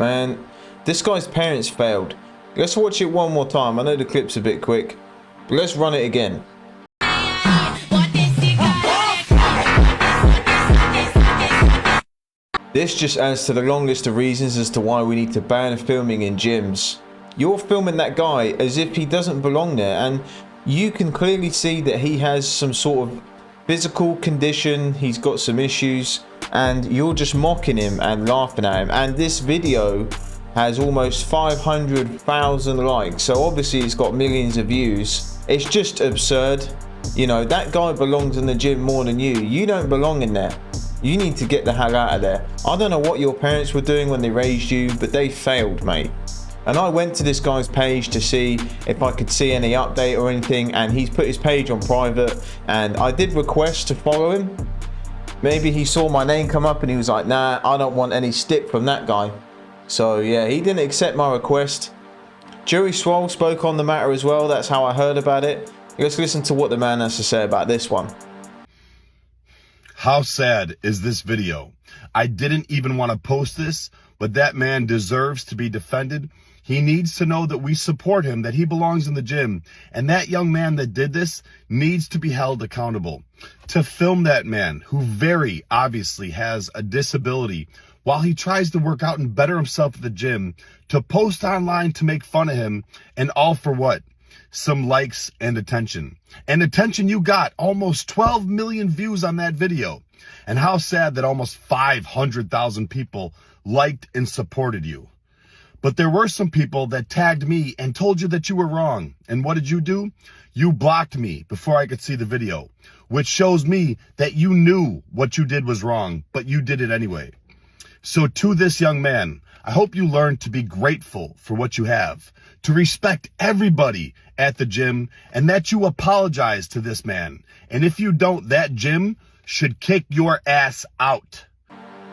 Man, this guy's parents failed. Let's watch it one more time. I know the clip's a bit quick, but let's run it again. This just adds to the long list of reasons as to why we need to ban filming in gyms. You're filming that guy as if he doesn't belong there, and you can clearly see that he has some sort of physical condition, he's got some issues, and you're just mocking him and laughing at him. And this video has almost 500,000 likes, so obviously it's got millions of views. It's just absurd. You know, that guy belongs in the gym more than you. You don't belong in there. You need to get the hell out of there. I don't know what your parents were doing when they raised you, but they failed, mate. And I went to this guy's page to see if I could see any update or anything, and he's put his page on private, and I did request to follow him. Maybe he saw my name come up and he was like, nah, I don't want any stick from that guy. So yeah, he didn't accept my request. Jerry Swole spoke on the matter as well. That's how I heard about it. Let's listen to what the man has to say about this one. How sad is this video? I didn't even want to post this, but that man deserves to be defended. He needs to know that we support him, that he belongs in the gym. And that young man that did this needs to be held accountable. To film that man, who very obviously has a disability, while he tries to work out and better himself at the gym, to post online to make fun of him, and all for what? Some likes and attention. And attention you got, almost 12 million views on that video. And how sad that almost 500,000 people liked and supported you. But there were some people that tagged me and told you that you were wrong. And what did you do? You blocked me before I could see the video, which shows me that you knew what you did was wrong, but you did it anyway. So to this young man, I hope you learn to be grateful for what you have, to respect everybody at the gym, and that you apologize to this man. And if you don't, that gym should kick your ass out.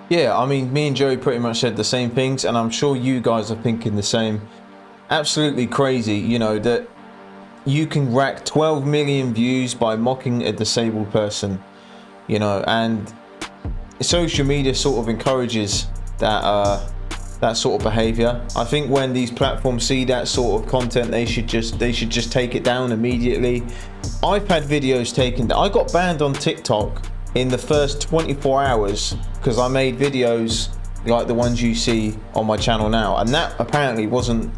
Yeah, I mean, me and Joey pretty much said the same things, and I'm sure you guys are thinking the same. Absolutely crazy, you know, that you can rack 12 million views by mocking a disabled person, you know, and social media sort of encourages that that sort of behavior. I think when these platforms see that sort of content, they should just take it down immediately. I've had videos taken. I got banned on TikTok in the first 24 hours because I made videos like the ones you see on my channel now, and that apparently wasn't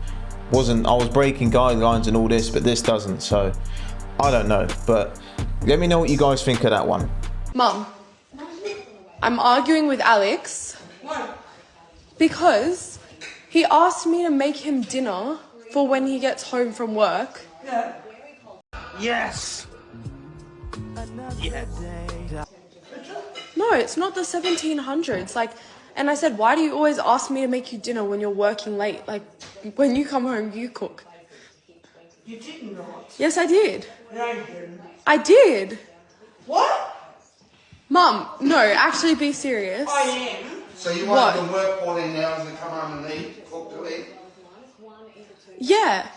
I was breaking guidelines and all this, but this doesn't. So I don't know, but let me know what you guys think of that one. Mum, I'm arguing with Alex. What? Because he asked me to make him dinner for when he gets home from work. Yeah. Yes. Yes. No, it's not the 1700s. Like, and I said, why do you always ask me to make you dinner when you're working late? Like, when you come home, you cook. You did not. Yes, I did. No, you didn't. I did. What? Mum, no, actually be serious. I am. So you want them to work 14 hours and come home and eat, cook to eat? Yeah.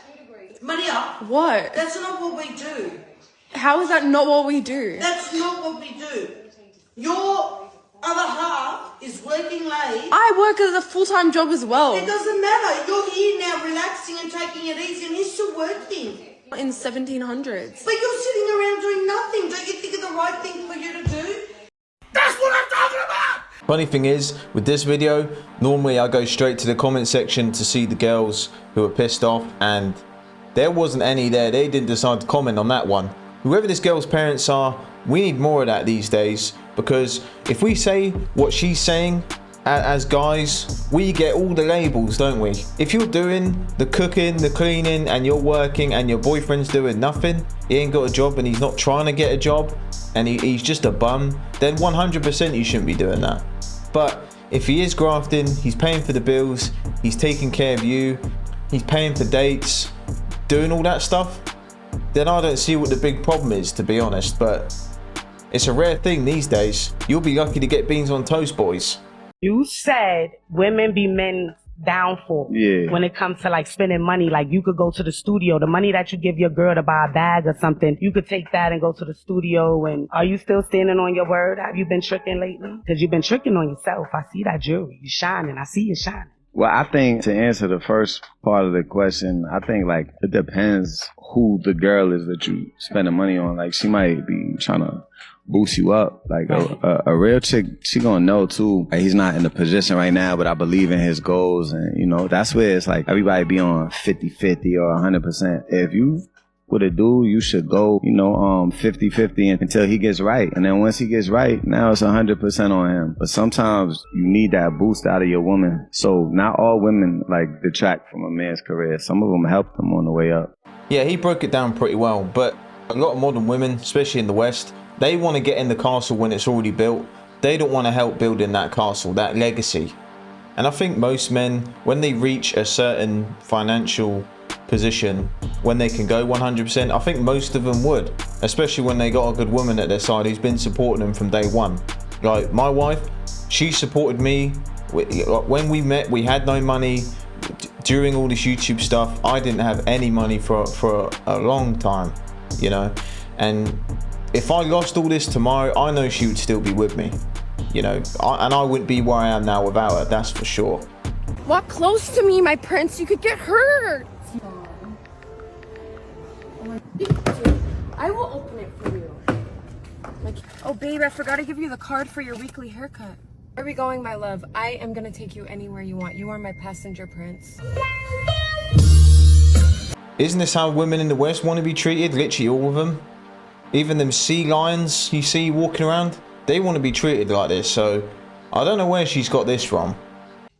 Maria, What? that's not what we do. How is that not what we do? That's not what we do. Your other half is working late. I work as a full-time job as well. It doesn't matter. You're here now relaxing and taking it easy, and he's still working. In 1700s. But you're sitting around doing nothing. Don't you think it's the right thing for you to do? That's what I'm talking about! Funny thing is, with this video, normally I go straight to the comment section to see the girls who are pissed off, and there wasn't any there. They didn't decide to comment on that one. Whoever this girl's parents are, we need more of that these days, because if we say what she's saying as guys, we get all the labels, don't we? If you're doing the cooking, the cleaning, and you're working and your boyfriend's doing nothing, he ain't got a job and he's not trying to get a job, and he's just a bum, then 100% you shouldn't be doing that. But if he is grafting, he's paying for the bills, he's taking care of you, he's paying for dates, doing all that stuff, then I don't see what the big problem is, to be honest. But it's a rare thing these days. You'll be lucky to get beans on toast, boys. You said women be men's downfall when it comes to like spending money. Like you could go to the studio, the money that you give your girl to buy a bag or something, you could take that and go to the studio. And are you still standing on your word? Have you been tricking lately? Because you've been tricking on yourself. I see that jewelry. You're shining. I see you shining. Well, I think to answer the first part of the question, I think like it depends who the girl is that you spending money on. Like she might be trying to boost you up. Like a real chick, she gonna know too. Like, he's not in the position right now, but I believe in his goals, and you know that's where it's like everybody be on 50-50 or 100%. If you with a dude, you should go, 50-50 until he gets right. And then once he gets right, now it's 100% on him. But sometimes you need that boost out of your woman. So not all women like detract from a man's career. Some of them help them on the way up. Yeah, he broke it down pretty well. But a lot of modern women, especially in the West, they want to get in the castle when it's already built. They don't want to help building that castle, that legacy. And I think most men, when they reach a certain financial position, when they can go 100%, I think most of them would, especially when they got a good woman at their side who's been supporting them from day one. Like my wife, she supported me. When we met, we had no money. During all this YouTube stuff, I didn't have any money for a long time, and if I lost all this tomorrow, I know she would still be with me, and I wouldn't be where I am now without her, that's for sure. Walk close to me, my prince. You could get hurt. I will open it for you. Oh, babe, I forgot to give you the card for your weekly haircut. Where are we going, my love? I am gonna take you anywhere you want. You are my passenger prince. Isn't this how women in the West want to be treated? Literally all of them. Even them sea lions you see walking around, they want to be treated like this. So I don't know where she's got this from.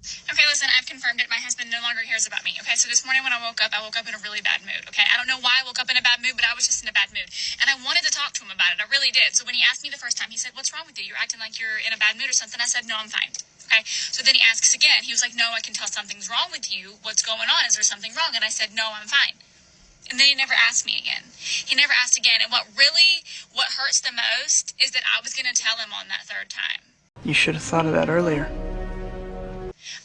Okay, listen, I've confirmed it. My husband no longer cares about me. Okay, so this morning when I woke up in a really bad mood. Okay, I don't know why I woke up in a bad mood, but I was just in a bad mood. And I wanted to talk to him about it. I really did. So when he asked me the first time, he said, "What's wrong with you? You're acting like you're in a bad mood or something." I said, "No, I'm fine." Okay, so then he asks again. He was like, "No, I can tell something's wrong with you. What's going on? Is there something wrong?" And I said, "No, I'm fine." And then he never asked me again. He never asked again. And what hurts the most is that I was going to tell him on that third time. You should have thought of that earlier.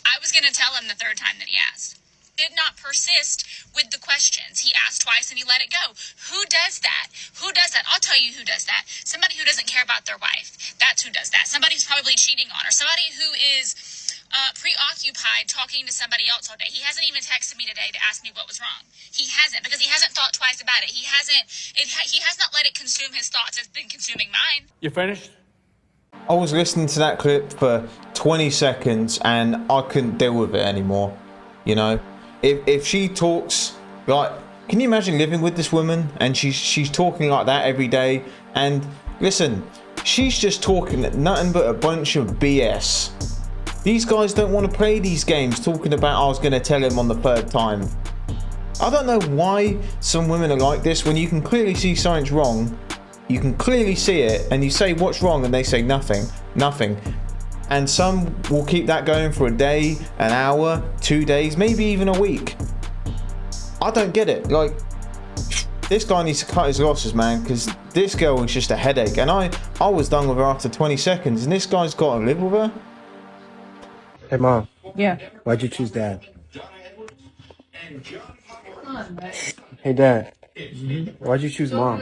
I was going to tell him the third time that he asked. Did not persist with the questions. He asked twice and he let it go. Who does that? Who does that? I'll tell you who does that. Somebody who doesn't care about their wife. That's who does that. Somebody who's probably cheating on her. Somebody who is preoccupied talking to somebody else all day. He hasn't even texted me today to ask me what was wrong. He hasn't, because he hasn't thought twice about it. He has not let it consume his thoughts. It's been consuming mine. You finished? I was listening to that clip for 20 seconds and I couldn't deal with it anymore. If she talks like, can you imagine living with this woman and she's talking like that every day? And listen, she's just talking nothing but a bunch of BS. These guys don't want to play these games talking about I was going to tell him on the third time. I don't know why some women are like this. When you can clearly see something's wrong, you can clearly see it, and you say what's wrong and they say nothing. And some will keep that going for a day, an hour, 2 days, maybe even a week. I don't get it. Like, this guy needs to cut his losses, man, because this girl is just a headache. And I was done with her after 20 seconds, and this guy's got to live with her. Hey, Mom. Yeah. Why'd you choose Dad? Hey, Dad. Why'd you choose Mom?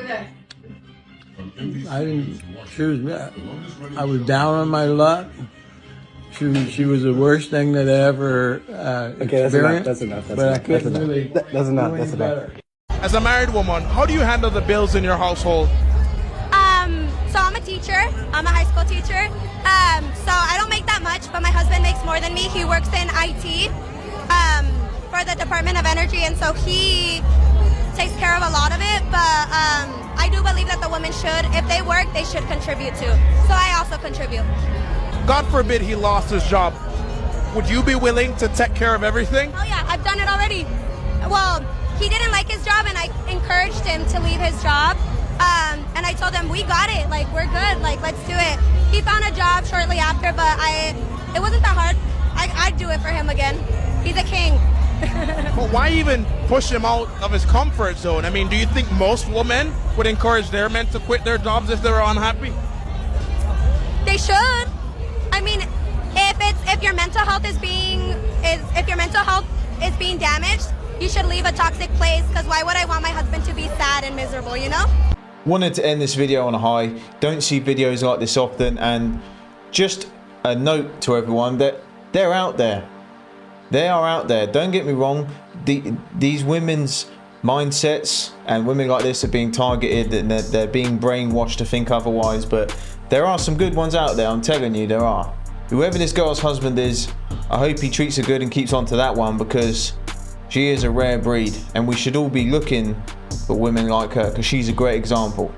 I didn't choose that. I was down on my luck. She was the worst thing that I ever experienced. That's enough. But I couldn't really. That's enough. As a married woman, how do you handle the bills in your household? So I'm a teacher. I'm a high school teacher. So I don't make that much, but my husband makes more than me. He works in IT for the Department of Energy, and so he takes care of a lot of it. But I do believe that the women should, if they work, they should contribute too. So I also contribute. God forbid he lost his job. Would you be willing to take care of everything? Oh yeah, I've done it already. Well, he didn't like his job, and I encouraged him to leave his job. And I told him, we got it, like, we're good, like, let's do it. He found a job shortly after, but it wasn't that hard. I'd do it for him again. He's a king. But why even push him out of his comfort zone? I mean, do you think most women would encourage their men to quit their jobs if they were unhappy? They should. I mean, if your mental health is being damaged, you should leave a toxic place, because why would I want my husband to be sad and miserable, you know? Wanted to end this video on a high. Don't see videos like this often, and just a note to everyone that they're out there. They are out there. Don't get me wrong. These women's mindsets and women like this are being targeted and they're being brainwashed to think otherwise. But there are some good ones out there. I'm telling you, there are. Whoever this girl's husband is, I hope he treats her good and keeps on to that one, because she is a rare breed and we should all be looking for women like her, because she's a great example.